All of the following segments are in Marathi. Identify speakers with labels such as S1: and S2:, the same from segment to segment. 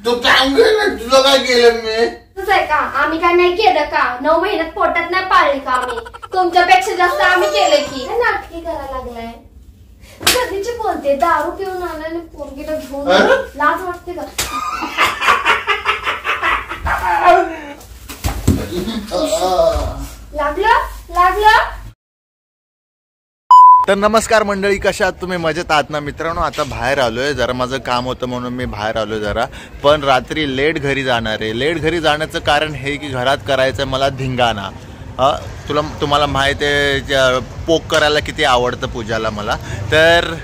S1: तू काम कर ना, तुला काय केलं मी?
S2: तसं आहे का? आम्ही काय नाही केलं का? 9 महिन्यात पोटात नाही पाळले का आम्ही? तुमच्यापेक्षा जास्त आम्ही केलं की. नाटकी करायला लागलाय. कधीची बोलते, दारू पिऊन आल्याने पोरगीला घेऊन लाज वाटते का? लागलं.
S1: तर नमस्कार मंडळी, कशा आहात तुम्ही? मजेत आहात ना मित्रांनो? आता बाहेर आलोय, जरा माझं काम होतं म्हणून मी बाहेर आलोय जरा, पण रात्री लेट घरी जाणार आहे. लेट घरी जाण्याचं कारण हे की घरात करायचं मला धिंगाणा. तुम्हाला माहिती आहे पोक करायला किती आवडतं पूजाला मला. तर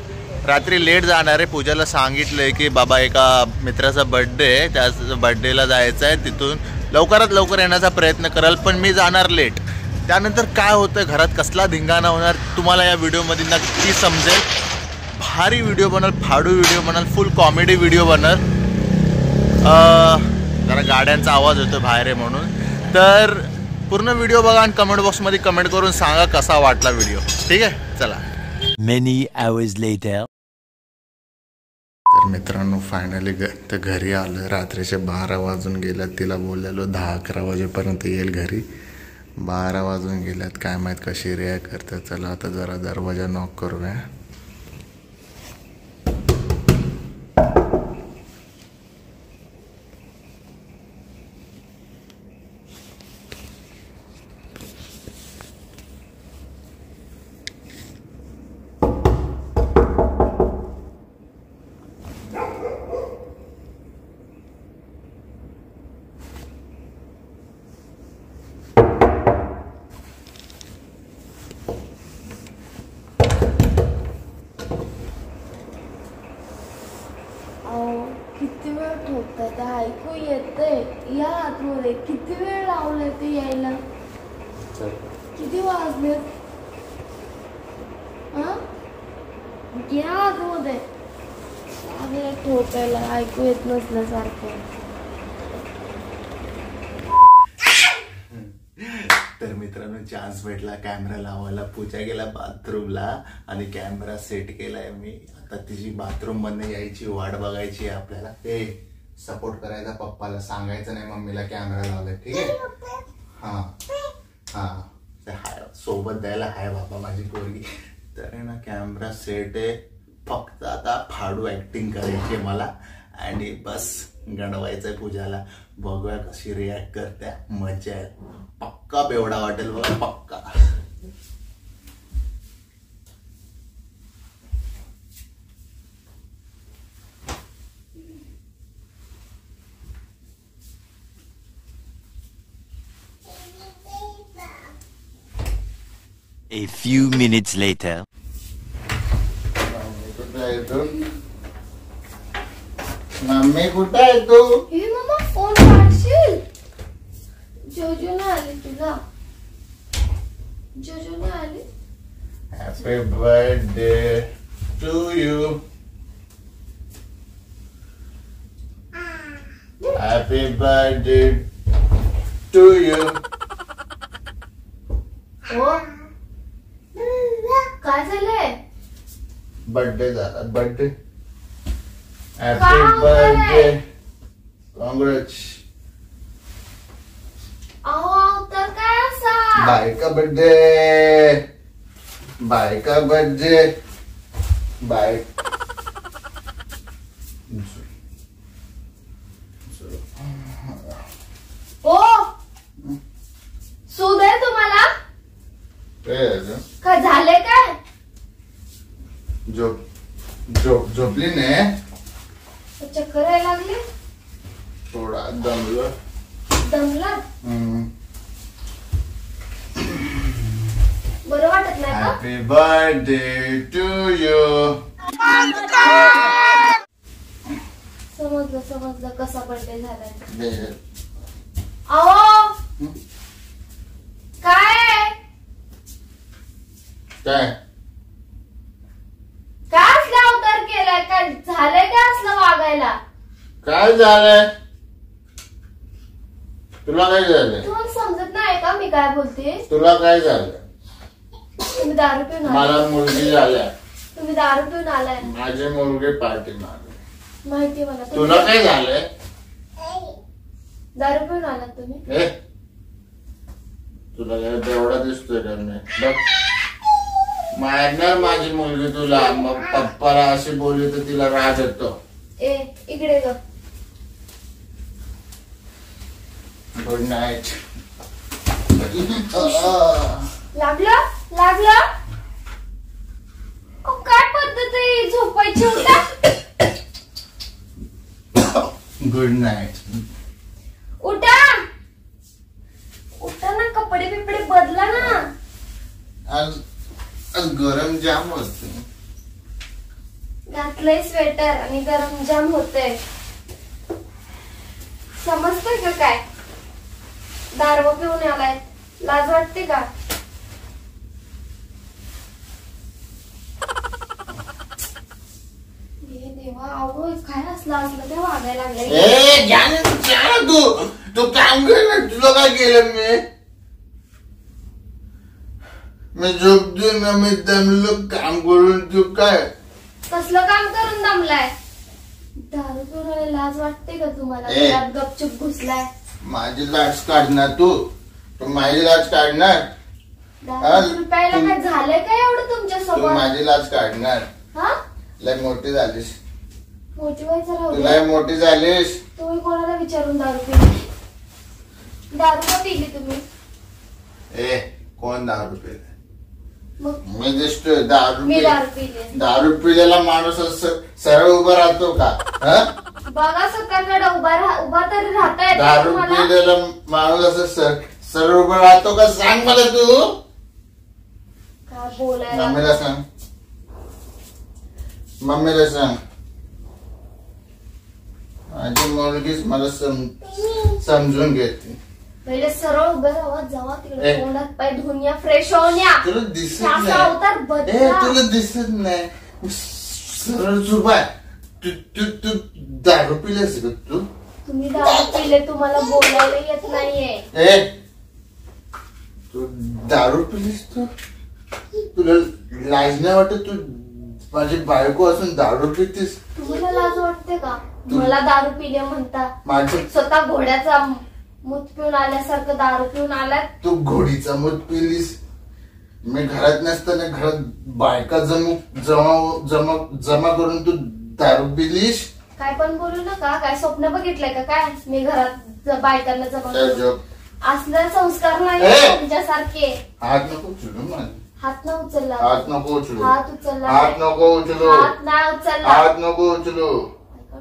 S1: रात्री लेट जाणार आहे. पूजाला सांगितलं आहे की बाबा एका मित्राचा बड्डे आहे, त्या बड्डेला जायचं आहे, तिथून लवकरात लवकर येण्याचा प्रयत्न कराल, पण मी जाणार लेट. त्यानंतर काय होतं, घरात कसला धिंगाणा होणार तुम्हाला या व्हिडिओमध्ये नक्की समजेल. भारी व्हिडिओ बनल, फाडू व्हिडिओ बनल, फुल कॉमेडी व्हिडिओ बनल. जरा गाड्यांचा आवाज होतो बाहेर आहे म्हणून. तर पूर्ण व्हिडिओ बघा आणि कमेंट बॉक्समध्ये कमेंट करून सांगा कसा वाटला व्हिडिओ. ठीक आहे, चला.
S3: Many hours later.
S1: तर मित्रांनो फायनली घरी आलं. रात्रीचे 12 वाजून गेल्यात. तिला बोललेलो 10-11 वाजेपर्यंत येईल घरी. 12 वाजून गेल्यात. काय माहीत कशी रिॲक्ट करते. चला आता जरा दरवाजा नॉक करूया.
S2: किती वेळ ठोकतात, ऐकू येतंय. या आतमध्ये किती वेळ लावलाय ते यायला? किती वाजलेत? या आतमध्ये लागलं ठोकायला, ऐकू येत नसल्यासारखं.
S1: तर मित्रांनो चान्स भेटला कॅमेरा लावायला. पूजा गेला बाथरूमला आणि कॅमेरा सेट केलाय मी. आता तिची बाथरूम मधनं यायची वाट बघायची आपल्याला. ते सपोर्ट करायचा, पप्पाला सांगायचं नाही मम्मीला कॅमेरा लावलाय. ठीक आहे. हा हाय सोबत द्यायला हाय बाबा माझी पोरगी. तर ना कॅमेरा सेट आहे. फक्त आता फाडू ऍक्टिंग करायची मला आणि बस गणवायचंय पूजाला. बघूया कशी रिॲक्ट करते. मजा आहे. पक्का बेवडा वाटेल बघा, पक्का.
S3: A few minutes later.
S1: Mummy कुठे आहे तू?
S2: हे मम्मा फोन काढशील? जोजोने आली तुला. जोजोने आली.
S1: Happy birthday to you. Happy birthday to you.
S2: हो काय झालंय?
S1: बर्थडे झाला. बर्थडे. Happy birthday. काँग्रेच.
S2: अहो तर काय असा?
S1: बायका बर्थडे. बायका बर्थडे. बाय.
S2: ओ सूद आहे तुम्हाला? काय झालंय काय?
S1: झोपली नाही.
S2: चक्कर यायला लागली.
S1: थोडा दमला.
S2: बरं वाटत नाही का?
S1: Happy birthday to you.
S2: समजलं कसा बर्थडे झालाय. अहो काय असला अवतार केलाय? काय झालंय? काय असलं वागायला?
S1: काय झालंय? तुला काय झालंय?
S2: तुम्हाला समजत नाही का मी काय बोलते?
S1: तुला काय झालं?
S2: तुम्ही दारू पिऊन
S1: मला मुलगी झाल्या.
S2: तुम्ही दारू पिऊन आलाय.
S1: माझी मुलगी पार्टी मारली.
S2: माहिती मला.
S1: तुला काय झालंय?
S2: दारू पिऊन आलात तुम्ही?
S1: ए तुला काय बेवडा दिसतोय का मी? बघ मारणार माझी मुलगी तुला. मग पप्पाला अशी बोलली तर तिला राग येतो.
S2: ए इकडे ग.
S1: Good night.
S2: लागलं लागलं. काय पद्धत आहे झोपायची? उठा.
S1: Good night.
S2: उठा उठा ना. कपडे बिपडे बदला ना.
S1: आज गरम जाम होते.
S2: घातलंय स्वेटर आणि गरम जाम होतंय. समजतंय का काय? दारू पिऊन आलाय. लाज वाटते का? हे देवा, अहो काय असलं ते वागायला लागलंय.
S1: ए जाने तू काम कर ना. तुला काय केलं मी झोपतोय ना. मी दमलो काम करून. तू काय
S2: कसलं काम करून दमलाय? दारू पिऊन आलाय. लाज वाटते का तुम्हाला? घरात गपचूप घुसलाय.
S1: माझी लाच काढणार तू माझी लाच काढणार.
S2: दारू प्यायला काय झालंय काय एवढं तुमच्या
S1: तू
S2: सोबत?
S1: माझी लाच काढणार.
S2: हा
S1: लय मोठी झालीस.
S2: मोठी व्हायचं राहू
S1: तू
S2: दे.
S1: लय मोठी झालीस.
S2: तुम्ही कोणाला विचारून दारू पिली? दारू का पिली तुम्ही?
S1: ए कोण दारू पिले?
S2: मग
S1: मी दिसतोय दारू
S2: मी दारू पिली.
S1: दारू पिलेला माणूस असं सरळ उभा राहतो का?
S2: बघा स्वतःकडे उभा तरी राहता येत
S1: दारू
S2: तुम्हाला?
S1: पिलेला माणूस असं सरळ उभा राहतो का? सांग मला तू.
S2: काय बोलायला?
S1: मम्मीला सांग. मम्मीला सांग. माझी मुलगीच मला समजून घेते.
S2: पहिले सरळ उभे राहा. जावा तिकडे
S1: ए.
S2: तोंडात पाय धुवून या. फ्रेश होऊन या.
S1: तुला दिसत
S2: असा
S1: नाही.
S2: अवतार बदला.
S1: तुला दिसत नाही. सरळ उभा आहे. तू दारू पिलेस ग तू?
S2: तुम्ही दारू पिले. तुम्हाला बोलायला येत नाहीये.
S1: ए तू दारू पिलीस? तुला लाज नाही वाटत? तू माझी बायको असून दारू पितीस?
S2: तुम्हाला लाज वाटते का? मला दारू पिले म्हणता.
S1: माझं
S2: स्वतः घोड्याचा मूत पिऊन आल्यासारखं दारू पिऊन आलात.
S1: तू घोडीचा मूत पिलीस. मी घरात नसताना घरात बायका जमा करून तू दारू पिलीस.
S2: काय पण बोलू नका. काय स्वप्न बघितलंय का काय? मी घरात बायकांना जमा करून. असले संस्कार नाही
S1: ए!
S2: तुमच्यासारखे.
S1: हात नको उचलू माझे.
S2: हात न उचलला.
S1: हात नको उचलू.
S2: हात उचलला.
S1: हात नको उचलू.
S2: हात नाही उचलला.
S1: हात नको उचलू.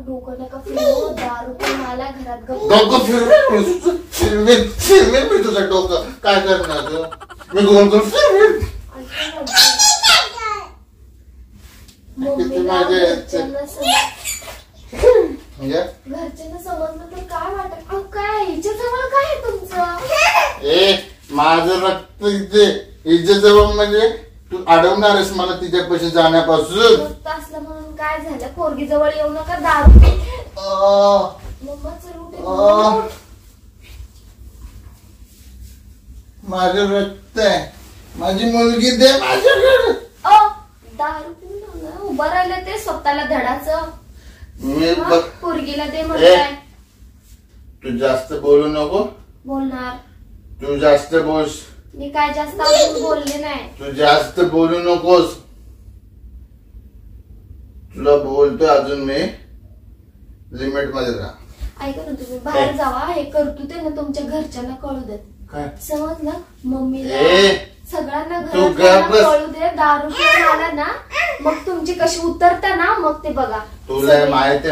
S2: डोकं नका फिरवू. दारू पिऊन आला घरात गप्प.
S1: डोकं फिरवेल मी तुझं डोकं. काय करणार तू? मी गोल गोल फिरवेल.
S2: मम्मीला
S1: माझे-
S2: घरच्यांना
S1: म्हणजे
S2: घरच्यांना समजलं तर काय वाटत? अहो, काय हिच्याजवळ काय आहे तुमचं?
S1: ए माझं रक्त इथे हिच्याजवळ म्हणजे तू अडवणारच मला तिच्यापाशी जाण्यापासून.
S2: रक्त असलं म्हणून काय झालं? पोरगी जवळ येऊ नका. दारू पी. मम्मा चल उठ. उठ.
S1: माझं रक्त आहे. माझी मुलगी दे माझ्याकडे.
S2: दारू पिऊन आला. उभं राहिलं ते स्वतःला धडाचं.
S1: मी
S2: हा?
S1: बघ.
S2: पोरगीला दे म्हणताय.
S1: तू जास्त बोलू नको.
S2: बोलणार.
S1: तू जास्त बोस.
S2: मी काय जास्त अजून बोलले नाही.
S1: तू जास्त बोलू नकोस. तुला बोलतोय अजून मी. लिमिट मध्ये राहा.
S2: ऐका ना तुम्ही बाहेर जावा. हे करतो ते ना तुमच्या घरच्यांना कळू देत.
S1: काय?
S2: समजलं? मम्मीला
S1: ए,
S2: सगळ्यांना
S1: तू
S2: घरात
S1: गप्प.
S2: कळू दे. दारू पिऊन आला ना मग तुमची कशी उतरता ना मग ते बघा.
S1: तुला
S2: सगळी-
S1: माहिती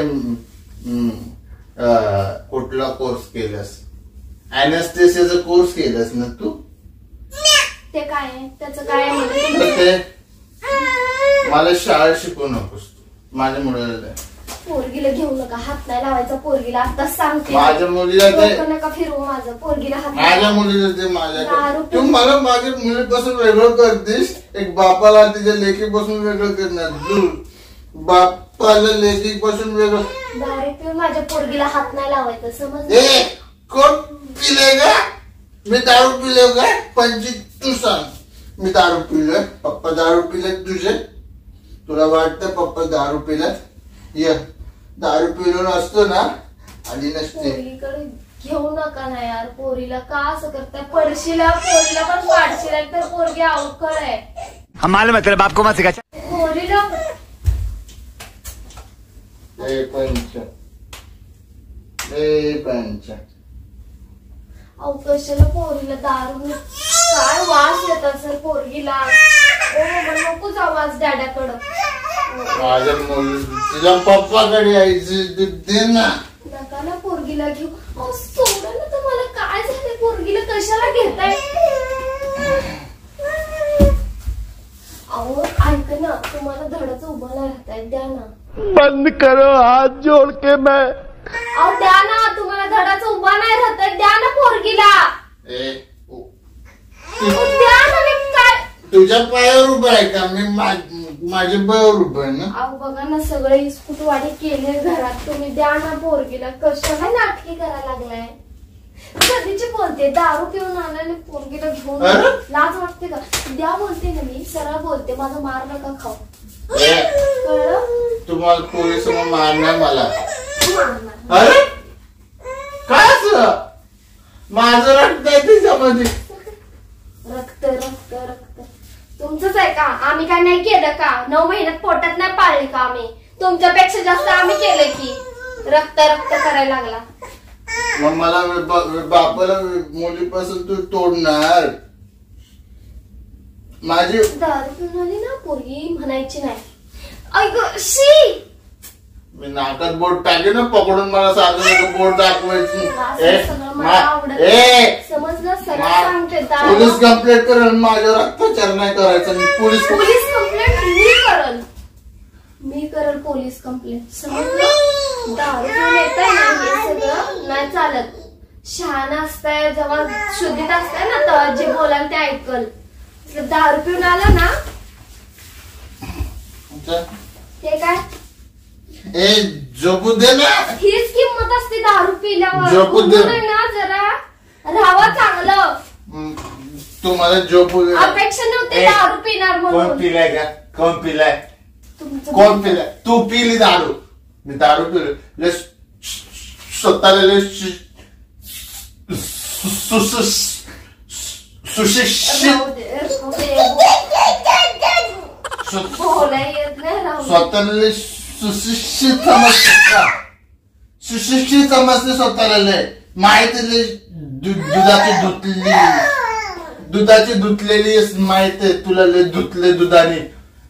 S1: कुठला कोर्स केलास? अॅनेस्थेसियाचा कोर्स केलास ना तू?
S2: ते काय आहे? त्याचं काय आहे म्हणजे
S1: तर
S2: तुम्ही-
S1: ते मला शाळा शिकवू नकोस तू. माझ्या मुलीला
S2: पोरगीला घेऊ नका. हात नाही लावायचा पोरगीला. आताच सांगते.
S1: माझ्या मुलीला ते
S2: डोकं नका फिरवू माझं. पोरगीला हात
S1: माझ्या
S2: नाही
S1: मुलीला ते
S2: दारू
S1: माझ्या तू
S2: पिऊन-
S1: मला माझ्या मुलीपासून वेगळं करतेस. एक बापाला तिच्या लेकीपासून वेगळं करणार तू. बापाला लेकीपासून वेगळं.
S2: दारू पिऊन माझ्या पोरगीला हात नाही लावायचं. समजलं?
S1: ए कोण पिले का? मी दारू पिले का? पंची तू सांग. मी दारू पिलोय? पप्पा दारू पिले तुझे? तुला वाटतं पप्पा दारू पिलात? ये दारू पिलो नसतो ना आली नसते.
S2: पोरीकडे घेऊ नका ना यार. पोरीला का असं करताय? पडशीला पोरीला पण पाडशीला तर पोरगी अवकळ आहे.
S3: हमारे मतलब आपको मत सिखा.
S2: पोरीला
S1: पंच
S2: अवकाशाला पोरीला दारू काय वास येत असेल पोरगीला. नकोच आवाज डॅडाकडं.
S1: माझ्या तुझ्या पप्पाकडे यायचं दे ना.
S2: नका ना पोरगीला घेऊ. सोडा ना. तुम्हाला काय झालं? पोरगीला कशाला घेताय? अहो ऐक ना, तुम्हाला धडच उभं नाही राहताय. द्या ना.
S3: बंद करो हाथ जोड़ के मैं.
S2: अहो द्या ना. तुम्हाला धडाचा उभा नाही राहताय. द्या ना पोरगीला. द्या ना. काय
S1: तुझ्या पायावर उभं आहे का मी? माझ्या पायावर उभं आहे ना.
S2: अहो बघा ना, सगळे इस्कुटवाडी केले घरात. तुम्ही द्या ना पोरगीला. कशाला नाटकी करायला लागलाय? कधीची बोलते. दारू पिऊन आल्याने पोरगीला घेऊन लाज वाटते का? द्या बोलते ना मी. सरळ बोलते. माझा मार नका खाऊ. कळलं?
S1: तुम्हाला पोलीस मारणार मला.
S2: मारणार.
S1: अरे काय असं? माझं रक्त आहे तिच्यामध्ये.
S2: रक्त रक्त रक्त तुमचंच आहे का? आम्ही काय नाही केलं का? 9 महिन्यात पोटात नाही पाळले का आम्ही? तुमच्यापेक्षा जास्त आम्ही केलं की. रक्त रक्त करायला लागला.
S1: मग मला बापाला मुलीपासून तू तोडणार. माझी
S2: दारू पिऊन आली ना पोरगी म्हणायची नाही. ऐक शी.
S1: मी नाकात बोट टाके ना पकडून. मला सांगतो बोट दाखवायची.
S2: समजलं? सरळ सांगते.
S1: पोलीस कंप्लेंट करेल. माझ्यावर अत्याचार नाही करायचा. पोलीस
S2: कंप्लेंट मी करल पोलीस कंप्लेंट. समजलं? दारू पिऊन येताय ना हे सगळं नाही चालत. शहाणा असताय जेव्हा शुद्धीत असताय ना तेव्हा जे बोलाल ते ऐकल. दारू पिऊन आला ना ते काय
S1: झोपू दे ना.
S2: हीच किंमत असते दारू पिल्यावर.
S1: झोपू दे
S2: ना जरा. राहावा चांगलं.
S1: तू मला झोपू दे.
S2: अपेक्षा नव्हती दारू पिणार म्हणून.
S1: कोण पिलाय का? कोण पिलाय? कोण पिलाय? तू पिली दारू. मी दारू पिलो. स्वतःला सुशिक्षित स्वतःला सुशिक्षित समजता. सुशिक्षित समजते स्वतःला. माहिती दुधाची धुतलेली माहित आहे तुला. लय धुतले दुधाने.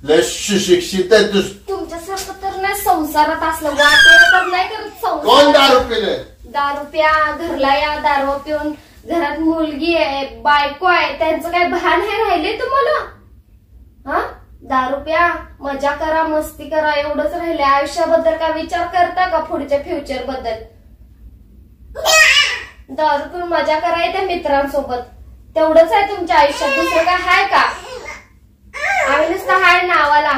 S1: लय सुशिक्षित आहे तू.
S2: तुमच्यासारखं तर नाही संसारात असलं वाटलं तर नाही करत.
S1: कोण दारू पिले?
S2: दारू प्या. घरला या. दारू पिऊन घरात मुलगी आहे बायको आहे. त्यांचं काय भान आहे राहिले तुम्हाला? हा दारू प्या. मजा करा. मस्ती करा. एवढंच राहिले. आयुष्याबद्दल काय विचार करता का? पुढच्या फ्युचर बद्दल? दारू पिऊन मजा करा त्या मित्रांसोबत. तेवढंच आहे तुमच्या आयुष्यात. दुसरं काय हाय का? आम्ही नुसतं हाय नावाला.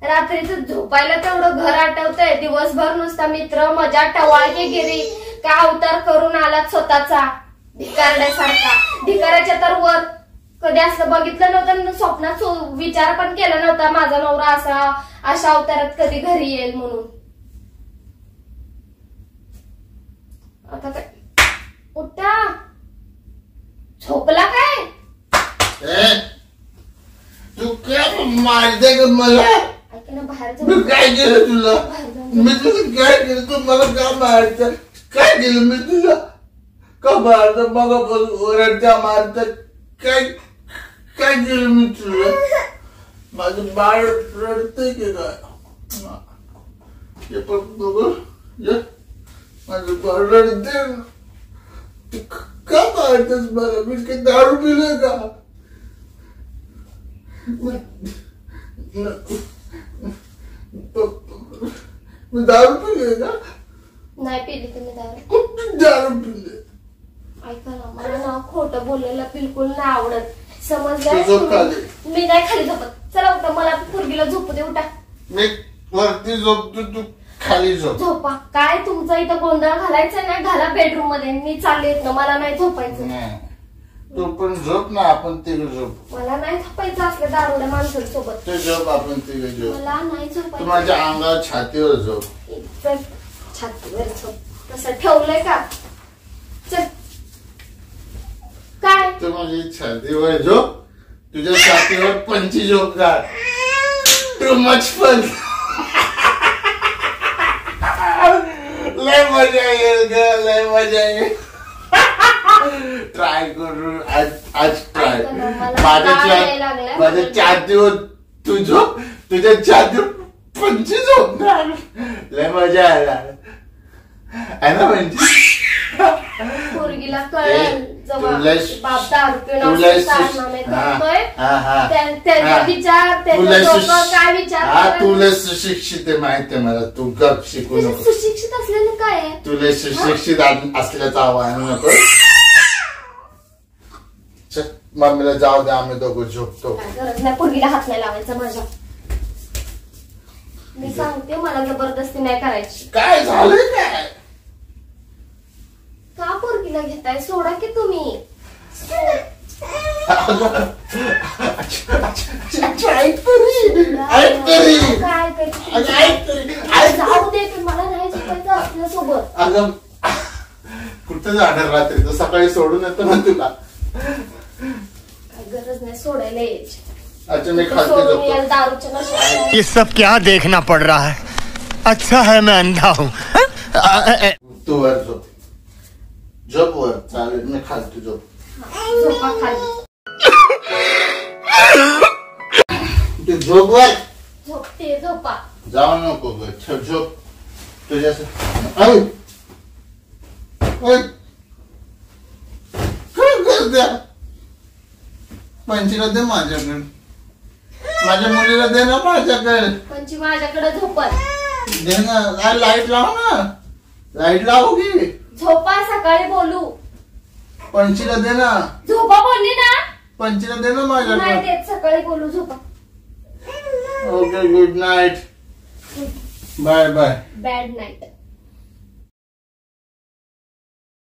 S2: रात्रीचं झोपायला तेवढं घर आठवतंय. दिवसभर नुसता मित्र मजा टवाळकेगिरी. काय अवतार करून आलात स्वतःचा भिकारड्यासारखा. भिकाऱ्याच्या तर वर. कधी असं बघितलं नव्हतं. स्वप्नात विचार पण केला नव्हता माझा नवरा अशा अवतारात कधी घरी येईल म्हणून. आता काय उठा. झोपला काय?
S1: तू काय मारते का मला?
S2: ऐक ना बाहेर
S1: मी काय केलं तुला? मी तुझं काय केलं? तू मला का मारत? काय केलं मी तुला? का मारत? मग ओरडत्या मारत. काय काय केलं मी तुला? माझं बाळ रडतंय की काय? बघ माझं बाळ रडते. का मारतेस मला? मी काही दारू पिलोय का? मी दारू पिलोय का?
S2: नाही पिली तुम्ही दारू.
S1: दारू पिले.
S2: ऐका ना मला ना खोटं बोलायला बिलकुल नाही आवडत.
S1: तू झोप
S2: समजलं?
S1: खाली.
S2: मी नाही खाली झोपत. चला उठा. मला पोरगीला झोपू दे. उठा.
S1: मी वरती झोपतो. तू खाली झोप.
S2: झोपा. काय तुमचा इथं गोंधळ घालायचा ना घाला बेडरूम मध्ये. मी चालले येत ना. मला नाही झोपायचं.
S1: तू पण झोप ना, आपण तिघ झोप.
S2: मला नाही झोपायचं असलं दारुड्या माणसांसोबत.
S1: तू झोप, आपण तिघ झोप.
S2: मला नाही
S1: तू
S2: झोपायचं.
S1: माझ्या अंगावर छातीवर झोप.
S2: इथं छातीवर झोप तसं ठेवलंय का? चल. काय
S1: तू माझी छातीवर झोप, तुझ्या छातीवर पंची झोपणार. Too much fun. लय मजा येईल ग, लय मजा येईल. ट्राय करू आज ट्राय. माझ्या छातीवर तू झोप, तुझ्या छातीवर पंची झोपणार. लय मजा येणार आहे ना पंची.
S2: पोरगीला कळेल जेव्हा बाप दारू पिऊन कारनामे करतोय. त्याचा विचार, त्याचं डोकं काय विचार.
S1: तुला सुशिक्षित आहे माहिती आहे मला. तू गप शिकू नको.
S2: सुशिक्षित असलेलं काय आहे?
S1: तुला सुशिक्षित असल्याचं आव्हान नको. मम्मीला जाऊ दे, आम्ही दोघं झोपतो.
S2: काय गरज नाही पोरगीला हात नाही लावायचा माझ्या. मी सांगते मला जबरदस्ती नाही करायची.
S1: काय झालंय काय?
S2: का पोरगीला घेताय? सोडा की तुम्ही. जाऊ दे, मला नाही झोपायचं आपल्यासोबत.
S1: अगं कुठं जाणार रात्री? तर सकाळी सोडून येतो ना तुला.
S2: काय गरज नाही सोडायला यायची.
S1: अच्छा मी
S2: सोडून
S1: खाते
S2: यायला दारूच्या नशेत.
S3: ये सब क्या देखना पड़ रहा है? अच्छा है मैं अंधा हूँ.
S1: तू वर झोप. झोप वर. चालेल, मी खालतो झोप.
S2: झोपा खाली.
S1: तू झोप वर.
S2: झोपते झोपा.
S1: जाऊ नको ग. झोप तुझ्या. पंचीला दे माझ्याकडे. माझ्या मुलीला दे ना माझ्याकडे.
S2: पंची माझ्याकडे झोपत.
S1: दे ना. लाईट लाव ना. लाईट लावू की.
S2: झोपा, सकाळी बोलू.
S1: पंचीला दे ना.
S2: झोपा बोलली ना.
S1: पंचीला दे ना
S2: नाही
S1: माझ्याकडे.
S2: देत, सकाळी बोलू. झोपा.
S1: Okay, good night. Bye bye.
S2: Bad night.